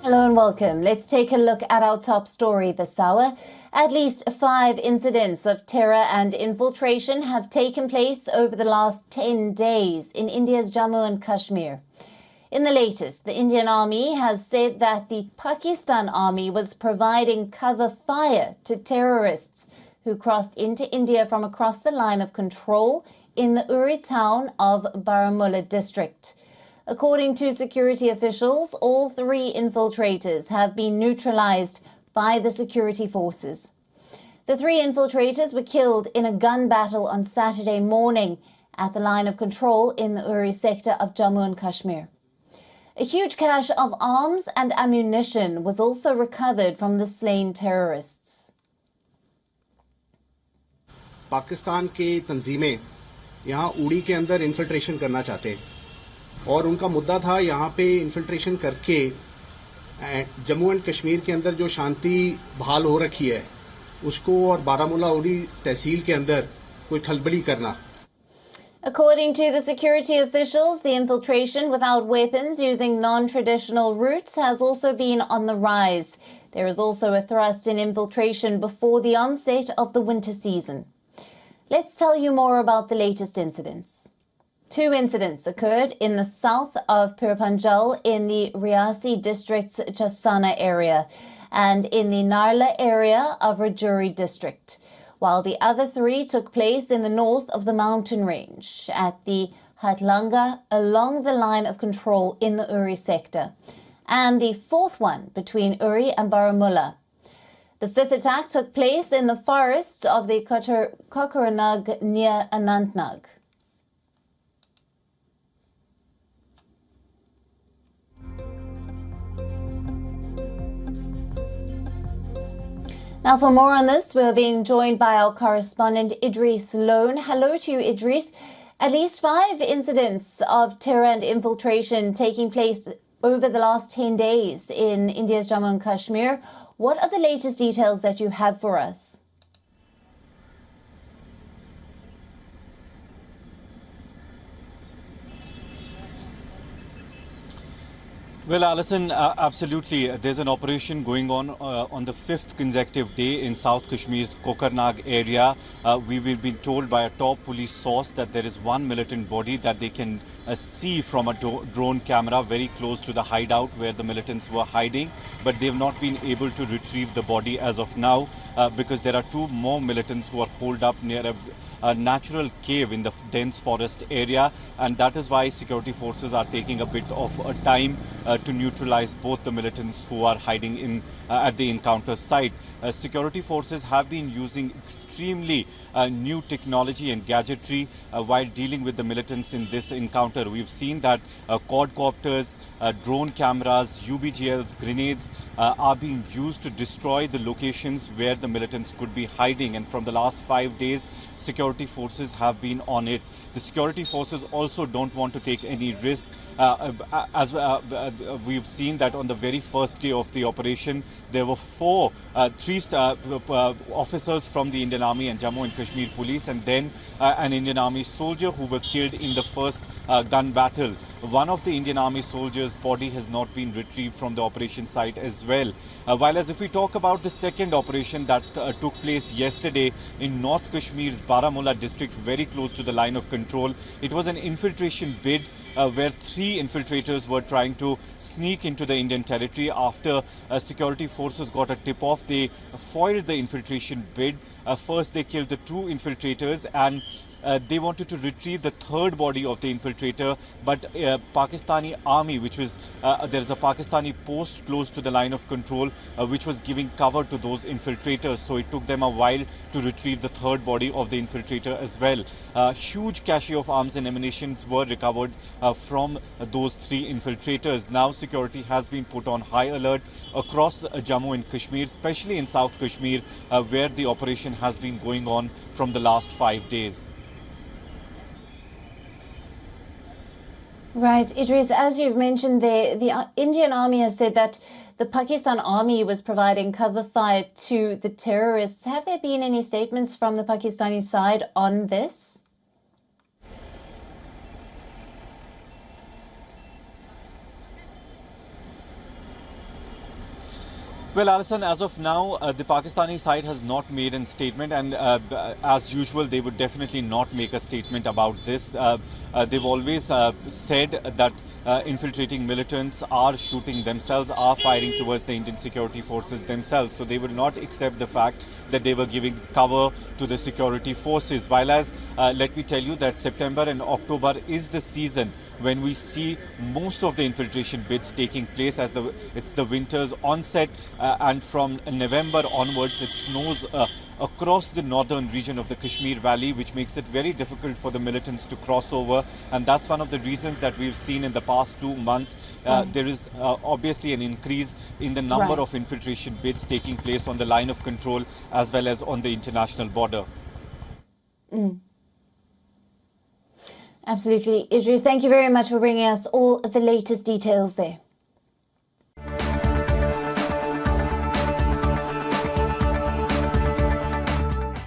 Hello and welcome. Let's take a look at our top story this hour. At least 5 incidents of terror and infiltration have taken place over the last 10 days in India's Jammu and Kashmir. In the latest, the Indian Army has said that the Pakistan Army was providing cover fire to terrorists who crossed into India from across the line of control in the Uri town of Baramulla district. According to security officials, all 3 infiltrators have been neutralized by the security forces. The 3 infiltrators were killed in a gun battle on Saturday morning at the line of control in the Uri sector of Jammu and Kashmir. A huge cache of arms and ammunition was also recovered from the slain terrorists. Pakistan के तंजीमें यहाँ उड़ी के अंदर infiltration करना चाहते हैं और उनका मुद्दा था यहाँ पे इन्फिल्ट्रेशन करके जम्मू एंड कश्मीर के अंदर जो शांति बहाल हो रखी है उसको और बारामूला उड़ी तहसील के अंदर कोई खलबली करना. According to the security officials, the infiltration without weapons using non-traditional routes has also been on the rise. There is also a thrust in infiltration before the onset of the winter season. Let's tell you more about the latest incidents. 2 incidents occurred in the south of Purpanjal in the Riasi district's Chassana area and in the Narla area of Rajouri district, while the other 3 took place in the north of the mountain range at the Hatlanga along the line of control in the Uri sector, and the 4th one between Uri and Baramulla. The 5th attack took place in the forests of the Kokoranag near Anantnag. Now, for more on this, we're being joined by our correspondent Idris Lone. Hello to you, Idris. At least 5 incidents of terror and infiltration taking place over the last 10 days in India's Jammu and Kashmir. What are the latest details that you have for us? Well, Alison, absolutely. There's an operation going on the 5th consecutive day in South Kashmir's Kokarnag area. We will be told by a top police source that there is one militant body that they can see from a drone camera very close to the hideout where the militants were hiding. But they've not been able to retrieve the body as of now because there are 2 more militants who are holed up near a natural cave in the dense forest area. And that is why security forces are taking a bit of a time to neutralize both the militants who are hiding in at the encounter site. Security forces have been using extremely new technology and gadgetry while dealing with the militants in this encounter. We've seen that quadcopters, drone cameras, UBGLs, grenades are being used to destroy the locations where the militants could be hiding. And from the last 5 days, security forces have been on it. The security forces also don't want to take any risk. We've seen that on the very first day of the operation, there were 3 officers from the Indian Army and Jammu and Kashmir Police, and then an Indian Army soldier who were killed in the first gun battle. One of the Indian Army soldiers' body has not been retrieved from the operation site as well. While as if we talk about the second operation that took place yesterday in North Kashmir's Baramulla district, very close to the line of control, it was an infiltration bid where 3 infiltrators were trying to sneak into the Indian territory. After security forces got a tip-off, they foiled the infiltration bid. First, they killed the 2 infiltrators and they wanted to retrieve the 3rd body of the infiltrator, but Pakistani army, which was there's a Pakistani post close to the line of control, which was giving cover to those infiltrators. So it took them a while to retrieve the 3rd body of the infiltrator as well. Huge cache of arms and ammunition were recovered from those 3 infiltrators. Now security has been put on high alert across Jammu and Kashmir, especially in South Kashmir, where the operation has been going on from the last 5 days. Right, Idris, as you've mentioned there, the Indian Army has said that the Pakistan Army was providing cover fire to the terrorists. Have there been any statements from the Pakistani side on this? Well, Alison, as of now, the Pakistani side has not made a statement, and as usual, they would definitely not make a statement about this. They've always said that infiltrating militants are shooting themselves, are firing towards the Indian security forces themselves. So they would not accept the fact that they were giving cover to the security forces. While as, let me tell you that September and October is the season when we see most of the infiltration bids taking place, as it's the winter's onset. And from November onwards, it snows across the northern region of the Kashmir Valley, which makes it very difficult for the militants to cross over. And that's one of the reasons that we've seen in the past 2 months. There is obviously an increase in the number of infiltration bids taking place on the line of control as well as on the international border. Absolutely. Idris, thank you very much for bringing us all the latest details there.